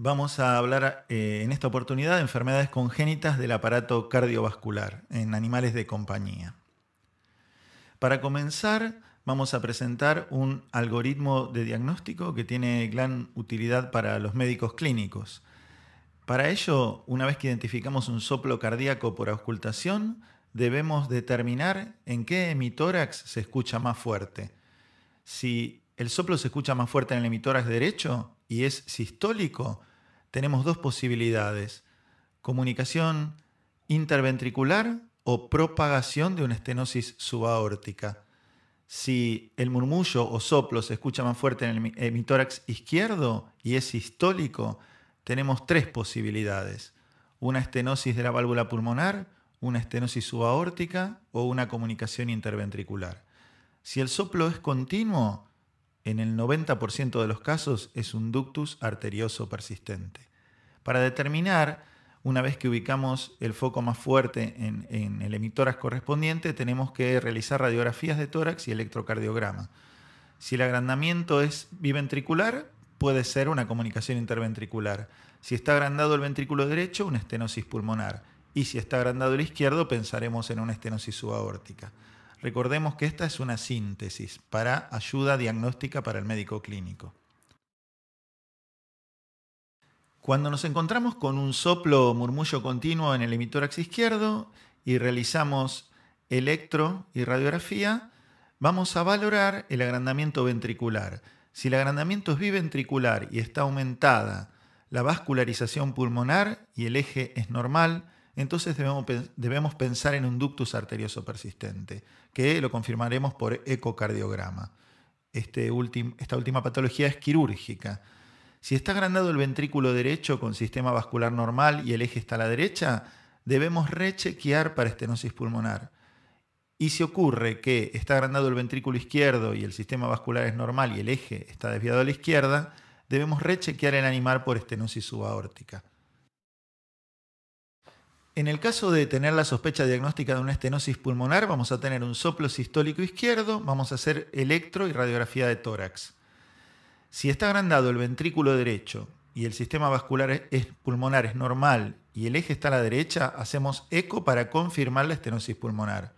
Vamos a hablar en esta oportunidad de enfermedades congénitas del aparato cardiovascular en animales de compañía. Para comenzar, vamos a presentar un algoritmo de diagnóstico que tiene gran utilidad para los médicos clínicos. Para ello, una vez que identificamos un soplo cardíaco por auscultación, debemos determinar en qué hemitórax se escucha más fuerte. Si el soplo se escucha más fuerte en el hemitórax derecho y es sistólico, tenemos dos posibilidades: comunicación interventricular o propagación de una estenosis subaórtica. Si el murmullo o soplo se escucha más fuerte en el hemitórax izquierdo y es sistólico, tenemos tres posibilidades: una estenosis de la válvula pulmonar, una estenosis subaórtica o una comunicación interventricular. Si el soplo es continuo, en el 90% de los casos es un ductus arterioso persistente. Para determinar, una vez que ubicamos el foco más fuerte en el hemitórax correspondiente, tenemos que realizar radiografías de tórax y electrocardiograma. Si el agrandamiento es biventricular, puede ser una comunicación interventricular. Si está agrandado el ventrículo derecho, una estenosis pulmonar. Y si está agrandado el izquierdo, pensaremos en una estenosis subaórtica. Recordemos que esta es una síntesis para ayuda diagnóstica para el médico clínico. Cuando nos encontramos con un soplo o murmullo continuo en el hemitórax izquierdo y realizamos electro y radiografía, vamos a valorar el agrandamiento ventricular. Si el agrandamiento es biventricular y está aumentada la vascularización pulmonar y el eje es normal, entonces debemos pensar en un ductus arterioso persistente, que lo confirmaremos por ecocardiograma. Esta última patología es quirúrgica. Si está agrandado el ventrículo derecho con sistema vascular normal y el eje está a la derecha, debemos rechequear para estenosis pulmonar. Y si ocurre que está agrandado el ventrículo izquierdo y el sistema vascular es normal y el eje está desviado a la izquierda, debemos rechequear el animal por estenosis subaórtica. En el caso de tener la sospecha diagnóstica de una estenosis pulmonar, vamos a tener un soplo sistólico izquierdo, vamos a hacer electro y radiografía de tórax. Si está agrandado el ventrículo derecho y el sistema vascular pulmonar es normal y el eje está a la derecha, hacemos eco para confirmar la estenosis pulmonar.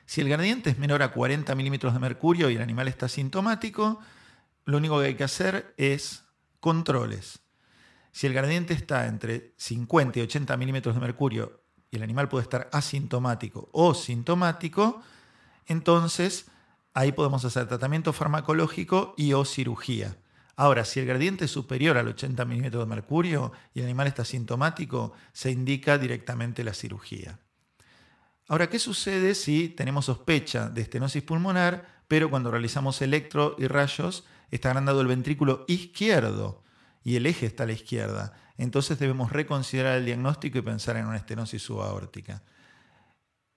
Si el gradiente es menor a 40 milímetros de mercurio y el animal está asintomático, lo único que hay que hacer es controles. Si el gradiente está entre 50 y 80 milímetros de mercurio y el animal puede estar asintomático o sintomático, entonces ahí podemos hacer tratamiento farmacológico y o cirugía. Ahora, si el gradiente es superior al 80 milímetros de mercurio y el animal está asintomático, se indica directamente la cirugía. Ahora, ¿qué sucede si tenemos sospecha de estenosis pulmonar, pero cuando realizamos electro y rayos está agrandado el ventrículo izquierdo y el eje está a la izquierda? Entonces debemos reconsiderar el diagnóstico y pensar en una estenosis subaórtica.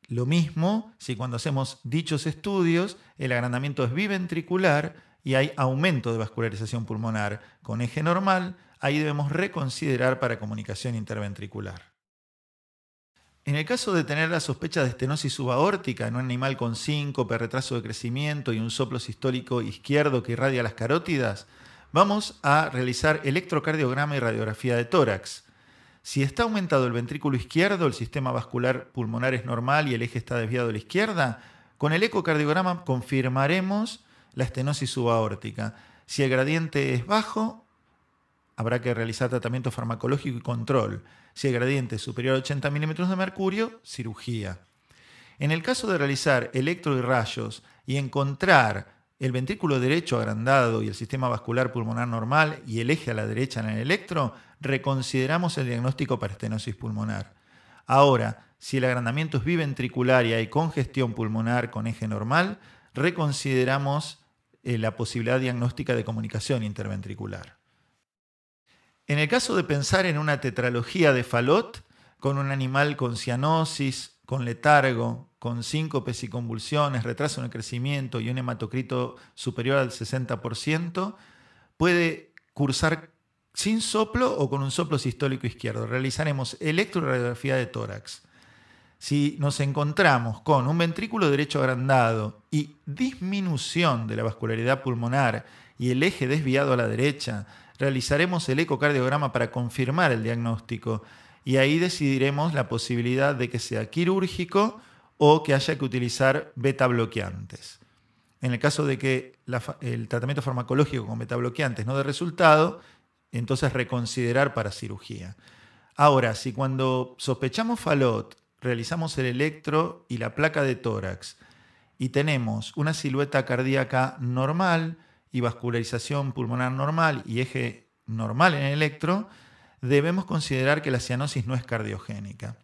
Lo mismo si cuando hacemos dichos estudios el agrandamiento es biventricular y hay aumento de vascularización pulmonar con eje normal, ahí debemos reconsiderar para comunicación interventricular. En el caso de tener la sospecha de estenosis subaórtica en un animal con síncope, retraso de crecimiento y un soplo sistólico izquierdo que irradia las carótidas, vamos a realizar electrocardiograma y radiografía de tórax. Si está aumentado el ventrículo izquierdo, el sistema vascular pulmonar es normal y el eje está desviado a la izquierda, con el ecocardiograma confirmaremos la estenosis subaórtica. Si el gradiente es bajo, habrá que realizar tratamiento farmacológico y control. Si el gradiente es superior a 80 milímetros de mercurio, cirugía. En el caso de realizar electro y rayos y encontrar el ventrículo derecho agrandado y el sistema vascular pulmonar normal y el eje a la derecha en el electro, reconsideramos el diagnóstico para estenosis pulmonar. Ahora, si el agrandamiento es biventricular y hay congestión pulmonar con eje normal, reconsideramos la posibilidad diagnóstica de comunicación interventricular. En el caso de pensar en una tetralogía de Fallot, con un animal con cianosis, con letargo, con síncopes y convulsiones, retraso en el crecimiento y un hematocrito superior al 60%, puede cursar sin soplo o con un soplo sistólico izquierdo. Realizaremos electroradiografía de tórax. Si nos encontramos con un ventrículo derecho agrandado y disminución de la vascularidad pulmonar y el eje desviado a la derecha, realizaremos el ecocardiograma para confirmar el diagnóstico y ahí decidiremos la posibilidad de que sea quirúrgico o que haya que utilizar beta bloqueantes. En el caso de que el tratamiento farmacológico con beta bloqueantes no dé resultado, entonces reconsiderar para cirugía. Ahora, si cuando sospechamos Fallot realizamos el electro y la placa de tórax y tenemos una silueta cardíaca normal y vascularización pulmonar normal y eje normal en el electro, debemos considerar que la cianosis no es cardiogénica.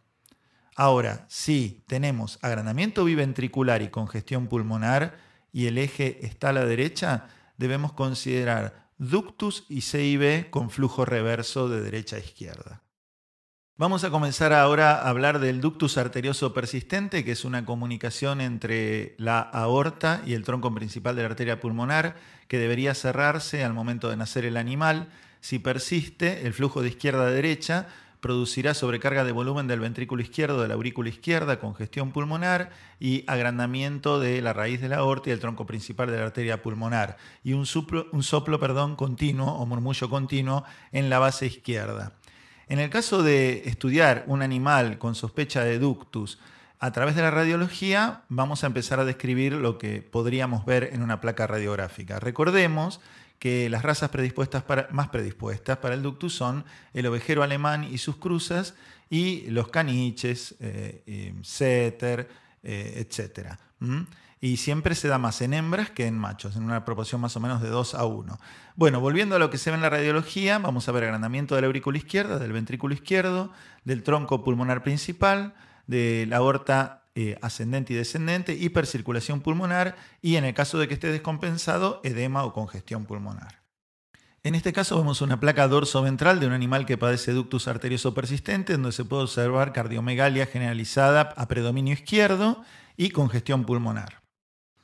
Ahora, si tenemos agrandamiento biventricular y congestión pulmonar y el eje está a la derecha, debemos considerar ductus y CIB con flujo reverso de derecha a izquierda. Vamos a comenzar ahora a hablar del ductus arterioso persistente, que es una comunicación entre la aorta y el tronco principal de la arteria pulmonar, que debería cerrarse al momento de nacer el animal. Si persiste, el flujo de izquierda a derecha producirá sobrecarga de volumen del ventrículo izquierdo, de la aurícula izquierda, congestión pulmonar y agrandamiento de la raíz de la aorta y el tronco principal de la arteria pulmonar, y un soplo continuo o murmullo continuo en la base izquierda. En el caso de estudiar un animal con sospecha de ductus a través de la radiología, vamos a empezar a describir lo que podríamos ver en una placa radiográfica. Recordemos que las razas más predispuestas para el ductus son el ovejero alemán y sus cruzas y los caniches, setter, etc. Y siempre se da más en hembras que en machos, en una proporción más o menos de 2:1. Bueno, volviendo a lo que se ve en la radiología, vamos a ver agrandamiento de la aurícula izquierda, del ventrículo izquierdo, del tronco pulmonar principal, de la aorta ascendente y descendente, hipercirculación pulmonar y, en el caso de que esté descompensado, edema o congestión pulmonar. En este caso vemos una placa dorsoventral de un animal que padece ductus arterioso persistente, donde se puede observar cardiomegalia generalizada a predominio izquierdo y congestión pulmonar.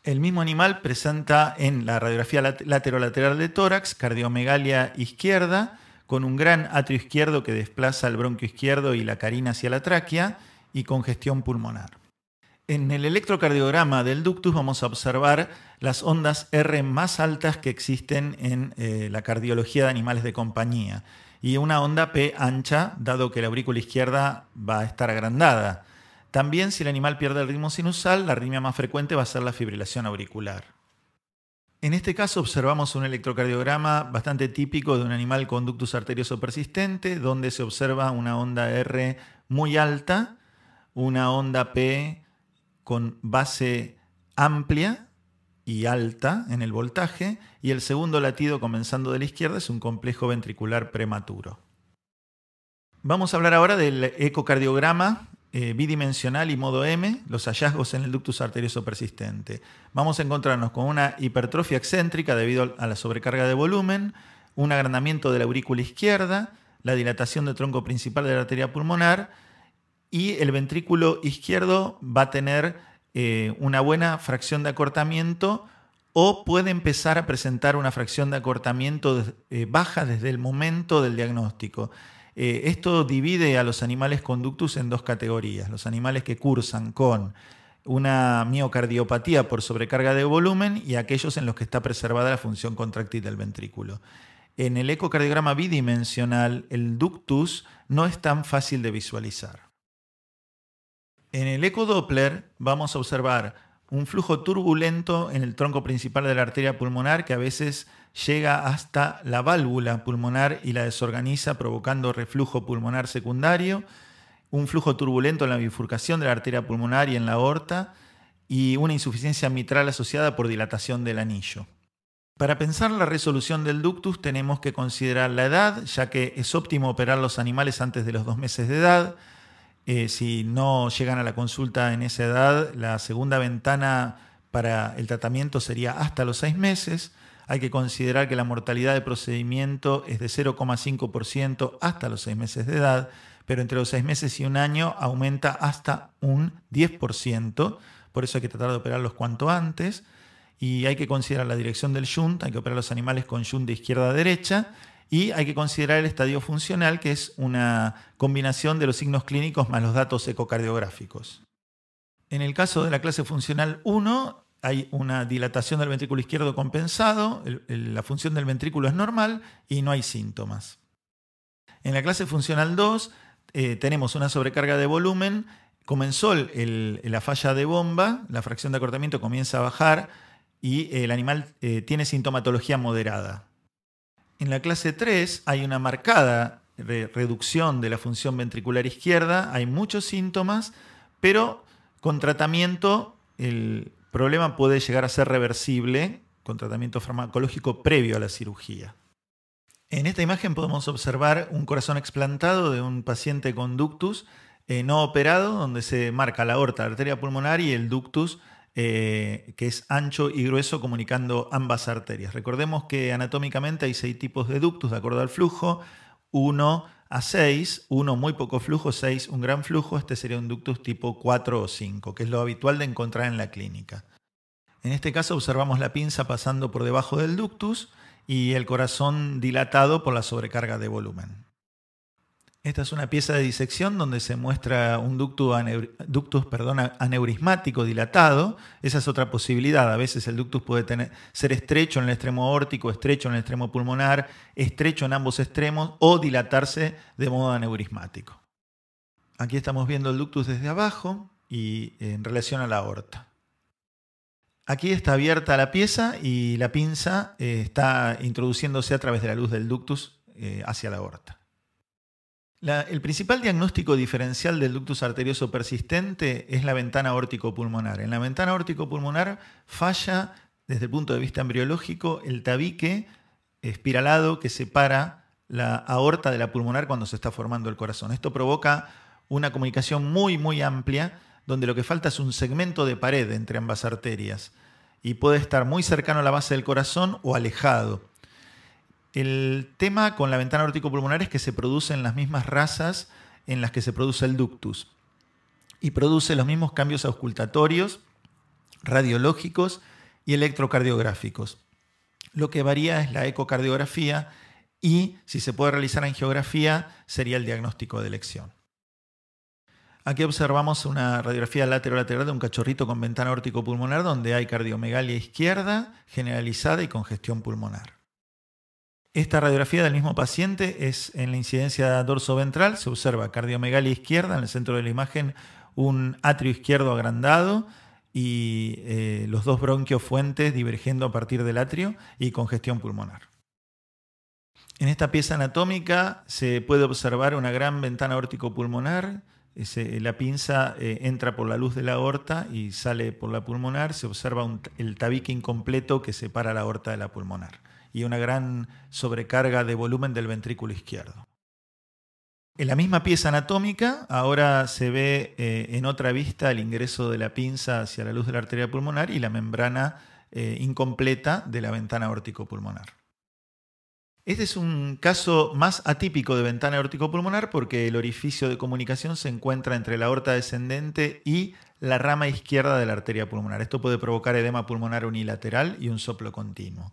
El mismo animal presenta en la radiografía laterolateral de tórax cardiomegalia izquierda con un gran atrio izquierdo que desplaza el bronquio izquierdo y la carina hacia la tráquea y congestión pulmonar. En el electrocardiograma del ductus vamos a observar las ondas R más altas que existen en la cardiología de animales de compañía y una onda P ancha, dado que la aurícula izquierda va a estar agrandada. También, si el animal pierde el ritmo sinusal, la arritmia más frecuente va a ser la fibrilación auricular. En este caso observamos un electrocardiograma bastante típico de un animal con ductus arterioso persistente, donde se observa una onda R muy alta, una onda P con base amplia y alta en el voltaje, y el segundo latido comenzando de la izquierda es un complejo ventricular prematuro. Vamos a hablar ahora del ecocardiograma bidimensional y modo M, los hallazgos en el ductus arterioso persistente. Vamos a encontrarnos con una hipertrofia excéntrica debido a la sobrecarga de volumen, un agrandamiento de la aurícula izquierda, la dilatación del tronco principal de la arteria pulmonar, y el ventrículo izquierdo va a tener una buena fracción de acortamiento o puede empezar a presentar una fracción de acortamiento baja desde el momento del diagnóstico. Esto divide a los animales con ductus en dos categorías: los animales que cursan con una miocardiopatía por sobrecarga de volumen y aquellos en los que está preservada la función contráctil del ventrículo. En el ecocardiograma bidimensional, el ductus no es tan fácil de visualizar. En el ecodoppler vamos a observar un flujo turbulento en el tronco principal de la arteria pulmonar que a veces llega hasta la válvula pulmonar y la desorganiza, provocando reflujo pulmonar secundario, un flujo turbulento en la bifurcación de la arteria pulmonar y en la aorta, y una insuficiencia mitral asociada por dilatación del anillo. Para pensar la resolución del ductus tenemos que considerar la edad, ya que es óptimo operar los animales antes de los 2 meses de edad. Si no llegan a la consulta en esa edad, la segunda ventana para el tratamiento sería hasta los 6 meses. Hay que considerar que la mortalidad de procedimiento es de 0,5% hasta los 6 meses de edad, pero entre los 6 meses y un año aumenta hasta un 10%, por eso hay que tratar de operarlos cuanto antes. Y hay que considerar la dirección del shunt, hay que operar los animales con shunt de izquierda a derecha, y hay que considerar el estadio funcional, que es una combinación de los signos clínicos más los datos ecocardiográficos. En el caso de la clase funcional 1, hay una dilatación del ventrículo izquierdo compensado, la función del ventrículo es normal y no hay síntomas. En la clase funcional 2 tenemos una sobrecarga de volumen, comenzó la falla de bomba, la fracción de acortamiento comienza a bajar y el animal tiene sintomatología moderada. En la clase 3 hay una marcada reducción de la función ventricular izquierda, hay muchos síntomas, pero con tratamiento el problema puede llegar a ser reversible con tratamiento farmacológico previo a la cirugía. En esta imagen podemos observar un corazón explantado de un paciente con ductus no operado, donde se marca la aorta, la arteria pulmonar y el ductus, que es ancho y grueso, comunicando ambas arterias. Recordemos que anatómicamente hay 6 tipos de ductus de acuerdo al flujo, 1 a 6, 1 muy poco flujo, 6 un gran flujo. Este sería un ductus tipo 4 o 5, que es lo habitual de encontrar en la clínica. En este caso observamos la pinza pasando por debajo del ductus y el corazón dilatado por la sobrecarga de volumen. Esta es una pieza de disección donde se muestra un ductus aneurismático dilatado. Esa es otra posibilidad. A veces el ductus puede ser estrecho en el extremo aórtico, estrecho en el extremo pulmonar, estrecho en ambos extremos o dilatarse de modo aneurismático. Aquí estamos viendo el ductus desde abajo y en relación a la aorta. Aquí está abierta la pieza y la pinza está introduciéndose a través de la luz del ductus hacia la aorta. El principal diagnóstico diferencial del ductus arterioso persistente es la ventana aórtico-pulmonar. En la ventana aórtico-pulmonar falla, desde el punto de vista embriológico, el tabique espiralado que separa la aorta de la pulmonar cuando se está formando el corazón. Esto provoca una comunicación muy amplia, donde lo que falta es un segmento de pared entre ambas arterias y puede estar muy cercano a la base del corazón o alejado. El tema con la ventana aórtico-pulmonar es que se producen las mismas razas en las que se produce el ductus y produce los mismos cambios auscultatorios, radiológicos y electrocardiográficos. Lo que varía es la ecocardiografía y, si se puede realizar angiografía, sería el diagnóstico de elección. Aquí observamos una radiografía lateral de un cachorrito con ventana aórtico-pulmonar donde hay cardiomegalia izquierda generalizada y congestión pulmonar. Esta radiografía del mismo paciente es en la incidencia dorsoventral. Se observa cardiomegalia izquierda, en el centro de la imagen un atrio izquierdo agrandado y los 2 bronquios fuentes divergiendo a partir del atrio y congestión pulmonar. En esta pieza anatómica se puede observar una gran ventana aórtico-pulmonar. La pinza entra por la luz de la aorta y sale por la pulmonar. Se observa el tabique incompleto que separa la aorta de la pulmonar y una gran sobrecarga de volumen del ventrículo izquierdo. En la misma pieza anatómica ahora se ve en otra vista el ingreso de la pinza hacia la luz de la arteria pulmonar y la membrana incompleta de la ventana aórtico-pulmonar. Este es un caso más atípico de ventana aórtico-pulmonar porque el orificio de comunicación se encuentra entre la aorta descendente y la rama izquierda de la arteria pulmonar. Esto puede provocar edema pulmonar unilateral y un soplo continuo.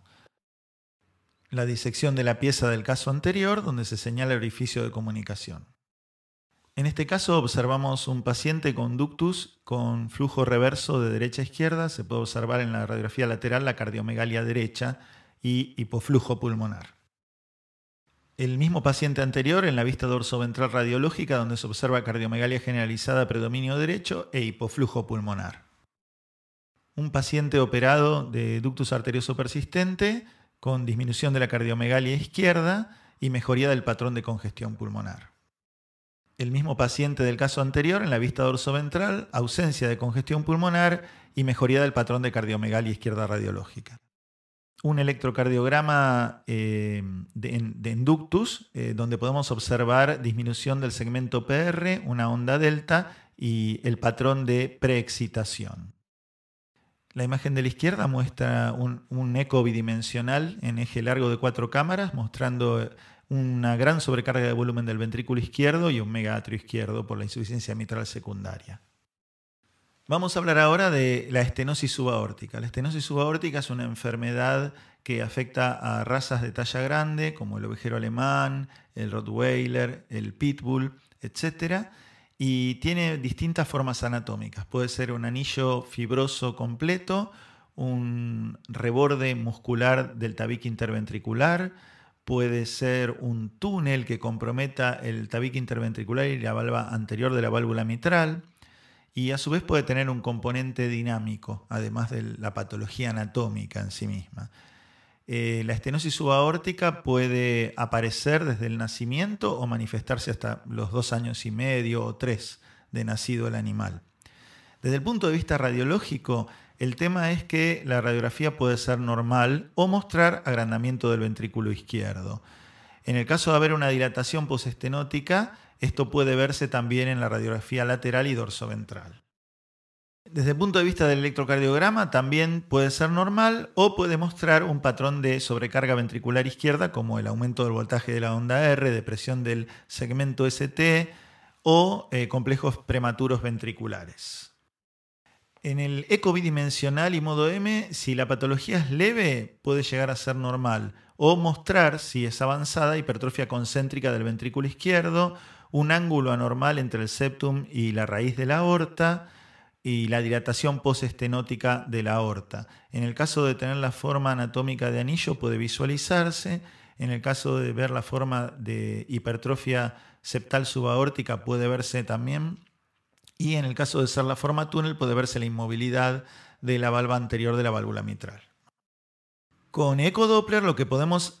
La disección de la pieza del caso anterior, donde se señala el orificio de comunicación. En este caso observamos un paciente con ductus con flujo reverso de derecha a izquierda. Se puede observar en la radiografía lateral la cardiomegalia derecha y hipoflujo pulmonar. El mismo paciente anterior en la vista dorsoventral radiológica, donde se observa cardiomegalia generalizada, predominio derecho e hipoflujo pulmonar. Un paciente operado de ductus arterioso persistente con disminución de la cardiomegalia izquierda y mejoría del patrón de congestión pulmonar. El mismo paciente del caso anterior en la vista dorsoventral, ausencia de congestión pulmonar y mejoría del patrón de cardiomegalia izquierda radiológica. Un electrocardiograma en ductus, donde podemos observar disminución del segmento PR, una onda delta y el patrón de preexcitación. La imagen de la izquierda muestra un eco bidimensional en eje largo de 4 cámaras, mostrando una gran sobrecarga de volumen del ventrículo izquierdo y un megaatrio izquierdo por la insuficiencia mitral secundaria. Vamos a hablar ahora de la estenosis subaórtica. La estenosis subaórtica es una enfermedad que afecta a razas de talla grande, como el ovejero alemán, el rottweiler, el pitbull, etc. Y tiene distintas formas anatómicas. Puede ser un anillo fibroso completo, un reborde muscular del tabique interventricular, puede ser un túnel que comprometa el tabique interventricular y la valva anterior de la válvula mitral, y a su vez puede tener un componente dinámico, además de la patología anatómica en sí misma. La estenosis subaórtica puede aparecer desde el nacimiento o manifestarse hasta los 2 años y medio o 3 de nacido el animal. Desde el punto de vista radiológico, el tema es que la radiografía puede ser normal o mostrar agrandamiento del ventrículo izquierdo. En el caso de haber una dilatación postestenótica, esto puede verse también en la radiografía lateral y dorsoventral. Desde el punto de vista del electrocardiograma también puede ser normal o puede mostrar un patrón de sobrecarga ventricular izquierda como el aumento del voltaje de la onda R, depresión del segmento ST o complejos prematuros ventriculares. En el eco bidimensional y modo M, si la patología es leve, puede llegar a ser normal o mostrar, si es avanzada, hipertrofia concéntrica del ventrículo izquierdo, un ángulo anormal entre el septum y la raíz de la aorta, y la dilatación postestenótica de la aorta. En el caso de tener la forma anatómica de anillo puede visualizarse. En el caso de ver la forma de hipertrofia septal subaórtica puede verse también. Y en el caso de ser la forma túnel puede verse la inmovilidad de la valva anterior de la válvula mitral. Con ecodoppler lo que podemos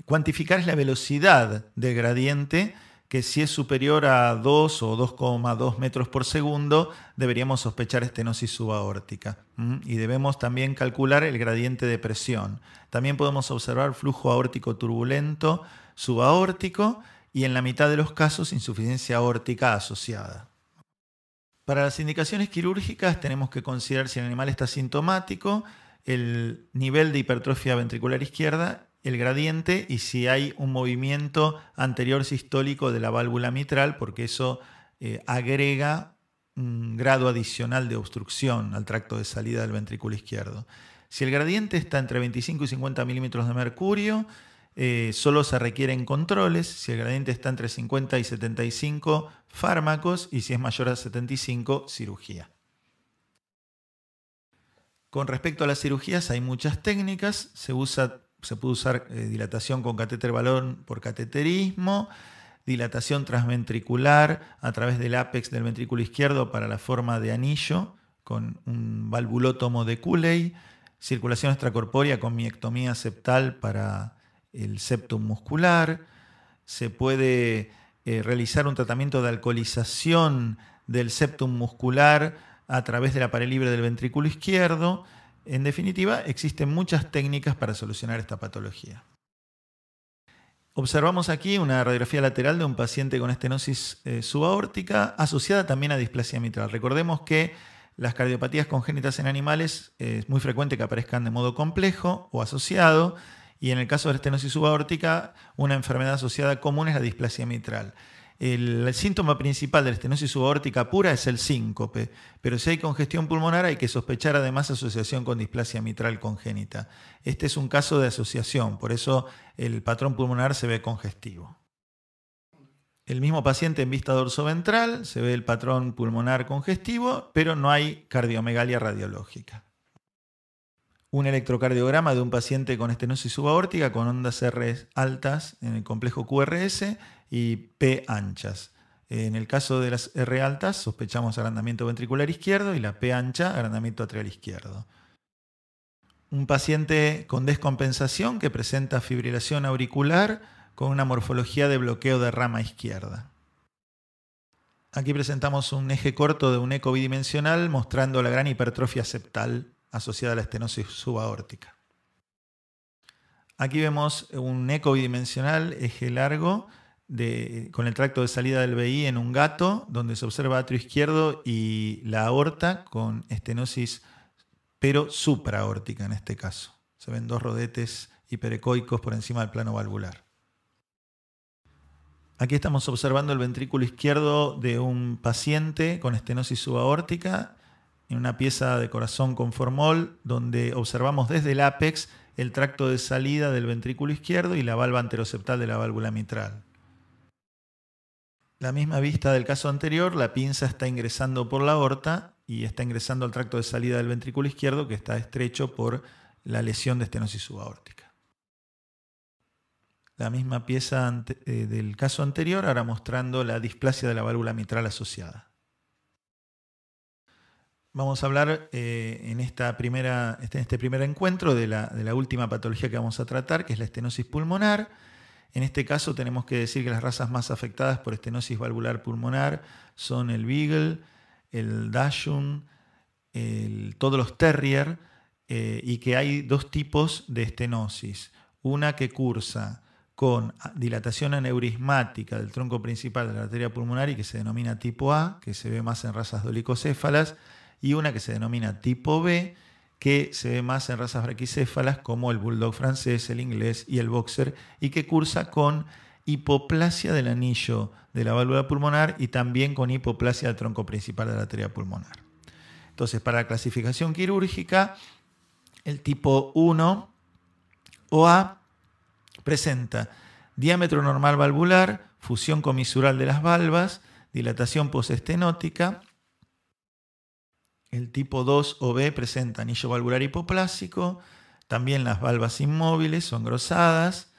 cuantificar es la velocidad del gradiente, que si es superior a 2 o 2,2 metros por segundo, deberíamos sospechar estenosis subaórtica. Y debemos también calcular el gradiente de presión. También podemos observar flujo aórtico turbulento subaórtico y en la mitad de los casos insuficiencia aórtica asociada. Para las indicaciones quirúrgicas tenemos que considerar si el animal está sintomático, el nivel de hipertrofia ventricular izquierda, el gradiente y si hay un movimiento anterior sistólico de la válvula mitral, porque eso agrega un grado adicional de obstrucción al tracto de salida del ventrículo izquierdo. Si el gradiente está entre 25 y 50 milímetros de mercurio, solo se requieren controles. Si el gradiente está entre 50 y 75, fármacos, y si es mayor a 75, cirugía. Con respecto a las cirugías hay muchas técnicas. Se puede usar dilatación con catéter balón por cateterismo, dilatación transventricular a través del ápex del ventrículo izquierdo para la forma de anillo con un valvulótomo de Cooley, circulación extracorpórea con miectomía septal para el septum muscular. Se puede realizar un tratamiento de alcoholización del septum muscular a través de la pared libre del ventrículo izquierdo. En definitiva, existen muchas técnicas para solucionar esta patología. Observamos aquí una radiografía lateral de un paciente con estenosis subaórtica asociada también a displasia mitral. Recordemos que las cardiopatías congénitas en animales es muy frecuente que aparezcan de modo complejo o asociado, y en el caso de la estenosis subaórtica, una enfermedad asociada común es la displasia mitral. El síntoma principal de la estenosis subaórtica pura es el síncope, pero si hay congestión pulmonar hay que sospechar además asociación con displasia mitral congénita. Este es un caso de asociación, por eso el patrón pulmonar se ve congestivo. El mismo paciente en vista dorsoventral se ve el patrón pulmonar congestivo, pero no hay cardiomegalia radiológica. Un electrocardiograma de un paciente con estenosis subaórtica con ondas R altas en el complejo QRS y P anchas. En el caso de las R altas sospechamos agrandamiento ventricular izquierdo y la P ancha agrandamiento atrial izquierdo. Un paciente con descompensación que presenta fibrilación auricular con una morfología de bloqueo de rama izquierda. Aquí presentamos un eje corto de un eco bidimensional mostrando la gran hipertrofia septal asociada a la estenosis subaórtica. Aquí vemos un eco bidimensional, eje largo, con el tracto de salida del VI en un gato, donde se observa atrio izquierdo y la aorta con estenosis pero supraaórtica en este caso. Se ven dos rodetes hiperecoicos por encima del plano valvular. Aquí estamos observando el ventrículo izquierdo de un paciente con estenosis subaórtica en una pieza de corazón con formol, donde observamos desde el ápex el tracto de salida del ventrículo izquierdo y la valva anteroseptal de la válvula mitral. La misma vista del caso anterior, la pinza está ingresando por la aorta y está ingresando al tracto de salida del ventrículo izquierdo, que está estrecho por la lesión de estenosis subaórtica. La misma pieza del caso anterior, ahora mostrando la displasia de la válvula mitral asociada. Vamos a hablar en este primer encuentro de la última patología que vamos a tratar, que es la estenosis pulmonar. En este caso tenemos que decir que las razas más afectadas por estenosis valvular pulmonar son el Beagle, el Dachshund, todos los Terrier, y que hay dos tipos de estenosis. Una que cursa con dilatación aneurismática del tronco principal de la arteria pulmonar y que se denomina tipo A, que se ve más en razas dolicocéfalas, y una que se denomina tipo B, que se ve más en razas braquicéfalas como el bulldog francés, el inglés y el boxer, y que cursa con hipoplasia del anillo de la válvula pulmonar y también con hipoplasia del tronco principal de la arteria pulmonar. Entonces, para la clasificación quirúrgica, el tipo 1 o A presenta diámetro normal valvular, fusión comisural de las valvas, dilatación postestenótica. El tipo 2 o B presenta anillo valvular hipoplásico, también las valvas inmóviles o engrosadas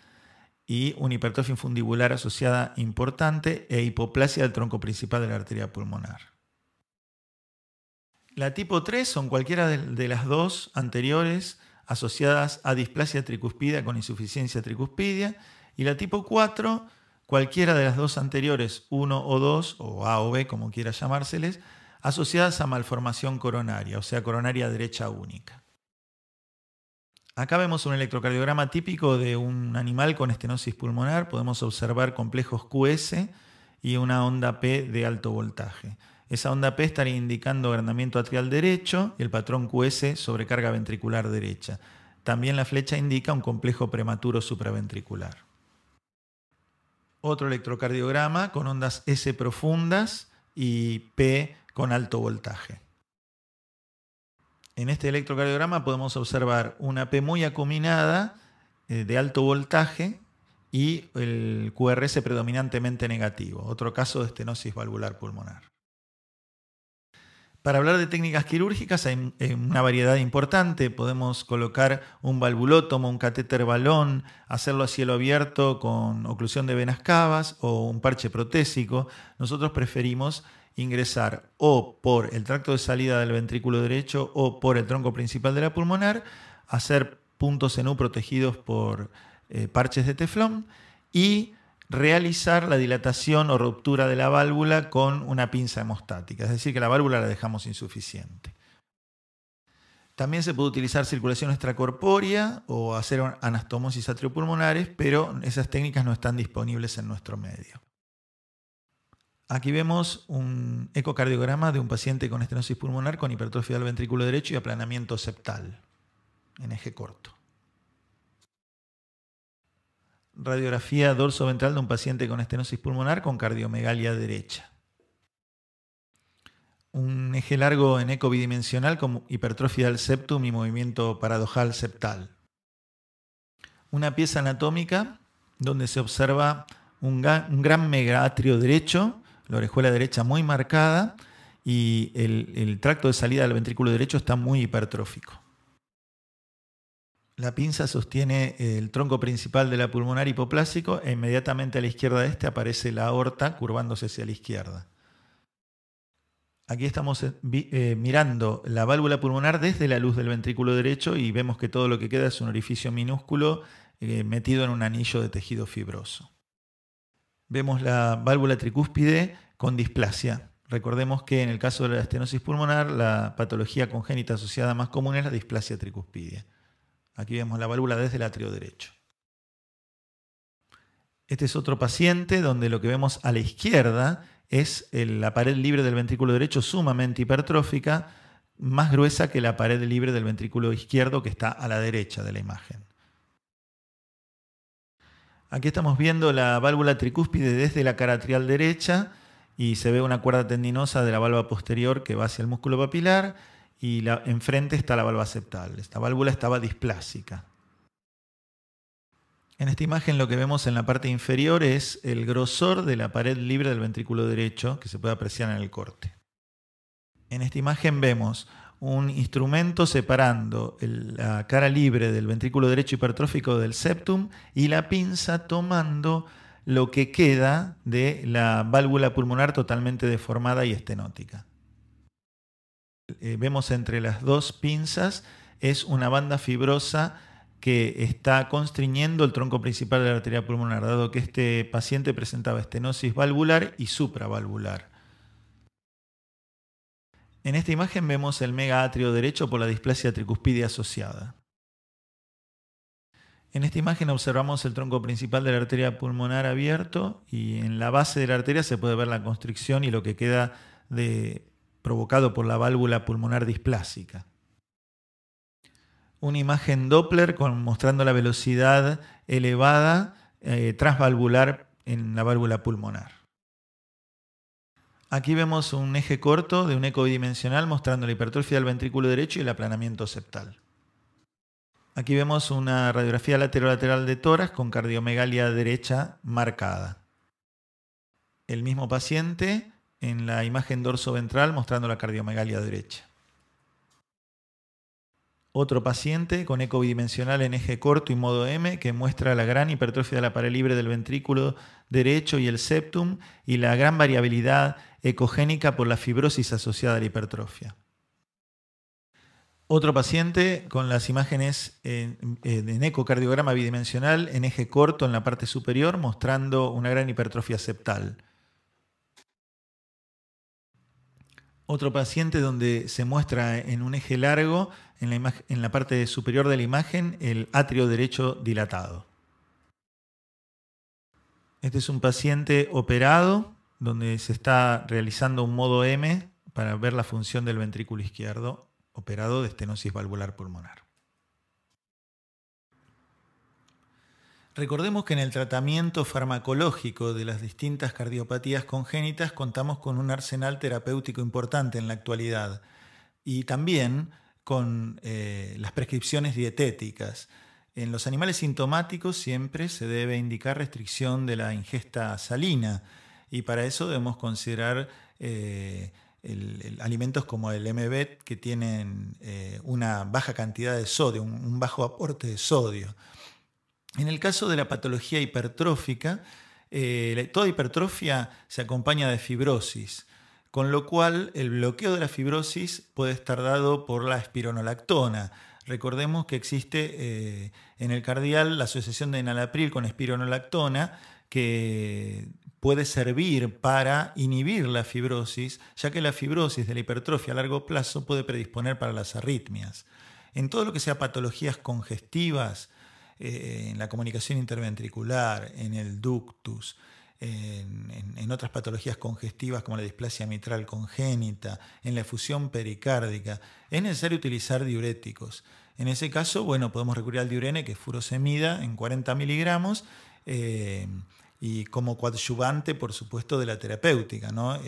y una hipertrofia infundibular asociada importante e hipoplasia del tronco principal de la arteria pulmonar. La tipo 3 son cualquiera de las dos anteriores asociadas a displasia tricuspidea con insuficiencia tricuspidia, y la tipo 4, cualquiera de las dos anteriores, 1 o 2, o A o B, como quiera llamárseles, asociadas a malformación coronaria, o sea, coronaria derecha única. Acá vemos un electrocardiograma típico de un animal con estenosis pulmonar. Podemos observar complejos QS y una onda P de alto voltaje. Esa onda P estaría indicando agrandamiento atrial derecho y el patrón QS sobrecarga ventricular derecha. También la flecha indica un complejo prematuro supraventricular. Otro electrocardiograma con ondas S profundas y P con alto voltaje. En este electrocardiograma podemos observar una P muy acuminada de alto voltaje y el QRS predominantemente negativo. Otro caso de estenosis valvular pulmonar. Para hablar de técnicas quirúrgicas hay una variedad importante. Podemos colocar un valvulótomo, un catéter balón, hacerlo a cielo abierto con oclusión de venas cavas o un parche protésico. Nosotros preferimos ingresar o por el tracto de salida del ventrículo derecho o por el tronco principal de la pulmonar, hacer puntos en U protegidos por parches de teflón y realizar la dilatación o ruptura de la válvula con una pinza hemostática, es decir, que la válvula la dejamos insuficiente. También se puede utilizar circulación extracorpórea o hacer anastomosis atriopulmonares, pero esas técnicas no están disponibles en nuestro medio. Aquí vemos un ecocardiograma de un paciente con estenosis pulmonar con hipertrofia del ventrículo derecho y aplanamiento septal en eje corto. Radiografía dorso-ventral de un paciente con estenosis pulmonar con cardiomegalia derecha. Un eje largo en eco bidimensional con hipertrofia del septum y movimiento paradojal septal. Una pieza anatómica donde se observa un gran megaatrio derecho, la orejuela derecha muy marcada y el tracto de salida del ventrículo derecho está muy hipertrófico. La pinza sostiene el tronco principal de la pulmonar hipoplásico e inmediatamente a la izquierda de este aparece la aorta curvándose hacia la izquierda. Aquí estamos mirando la válvula pulmonar desde la luz del ventrículo derecho y vemos que todo lo que queda es un orificio minúsculo metido en un anillo de tejido fibroso. Vemos la válvula tricúspide con displasia. Recordemos que en el caso de la estenosis pulmonar, la patología congénita asociada más común es la displasia tricuspidea. Aquí vemos la válvula desde el atrio derecho. Este es otro paciente donde lo que vemos a la izquierda es la pared libre del ventrículo derecho sumamente hipertrófica, más gruesa que la pared libre del ventrículo izquierdo que está a la derecha de la imagen. Aquí estamos viendo la válvula tricúspide desde la cara atrial derecha y se ve una cuerda tendinosa de la valva posterior que va hacia el músculo papilar y enfrente está la valva septal. Esta válvula estaba displásica. En esta imagen lo que vemos en la parte inferior es el grosor de la pared libre del ventrículo derecho que se puede apreciar en el corte. En esta imagen vemos un instrumento separando la cara libre del ventrículo derecho hipertrófico del septum y la pinza tomando lo que queda de la válvula pulmonar totalmente deformada y estenótica. Vemos entre las dos pinzas es una banda fibrosa que está constriñendo el tronco principal de la arteria pulmonar, dado que este paciente presentaba estenosis valvular y supravalvular. En esta imagen vemos el megaatrio derecho por la displasia tricuspidia asociada. En esta imagen observamos el tronco principal de la arteria pulmonar abierto y en la base de la arteria se puede ver la constricción y lo que queda provocado por la válvula pulmonar displásica. Una imagen Doppler mostrando la velocidad elevada transvalvular en la válvula pulmonar. Aquí vemos un eje corto de un eco bidimensional mostrando la hipertrofia del ventrículo derecho y el aplanamiento septal. Aquí vemos una radiografía lateral de tórax con cardiomegalia derecha marcada. El mismo paciente en la imagen dorsoventral mostrando la cardiomegalia derecha. Otro paciente con eco bidimensional en eje corto y modo M que muestra la gran hipertrofia de la pared libre del ventrículo derecho y el septum y la gran variabilidad ecogénica por la fibrosis asociada a la hipertrofia. Otro paciente con las imágenes en ecocardiograma bidimensional en eje corto en la parte superior mostrando una gran hipertrofia septal. Otro paciente donde se muestra en un eje largo en la parte superior de la imagen el atrio derecho dilatado. Este es un paciente operado donde se está realizando un modo M para ver la función del ventrículo izquierdo operado de estenosis valvular pulmonar. Recordemos que en el tratamiento farmacológico de las distintas cardiopatías congénitas contamos con un arsenal terapéutico importante en la actualidad y también con las prescripciones dietéticas. En los animales sintomáticos siempre se debe indicar restricción de la ingesta salina y para eso debemos considerar alimentos como el MBET que tienen una baja cantidad de sodio, un bajo aporte de sodio. En el caso de la patología hipertrófica, toda hipertrofia se acompaña de fibrosis, con lo cual el bloqueo de la fibrosis puede estar dado por la espironolactona. Recordemos que existe en el cardial la asociación de enalapril con espironolactona que puede servir para inhibir la fibrosis, ya que la fibrosis de la hipertrofia a largo plazo puede predisponer para las arritmias. En todo lo que sea patologías congestivas, en la comunicación interventricular, en el ductus, en otras patologías congestivas como la displasia mitral congénita, en la efusión pericárdica, es necesario utilizar diuréticos. En ese caso, bueno, podemos recurrir al diurene, que es furosemida en 40 miligramos, y como coadyuvante, por supuesto, de la terapéutica, ¿no?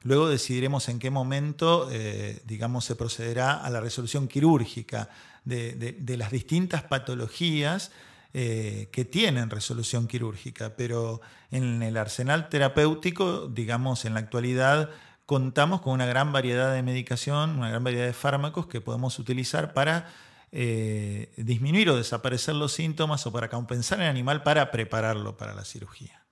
Luego decidiremos en qué momento, se procederá a la resolución quirúrgica de las distintas patologías que tienen resolución quirúrgica, pero en el arsenal terapéutico, en la actualidad, contamos con una gran variedad de medicación, una gran variedad de fármacos que podemos utilizar para disminuir o desaparecer los síntomas o para compensar al animal para prepararlo para la cirugía.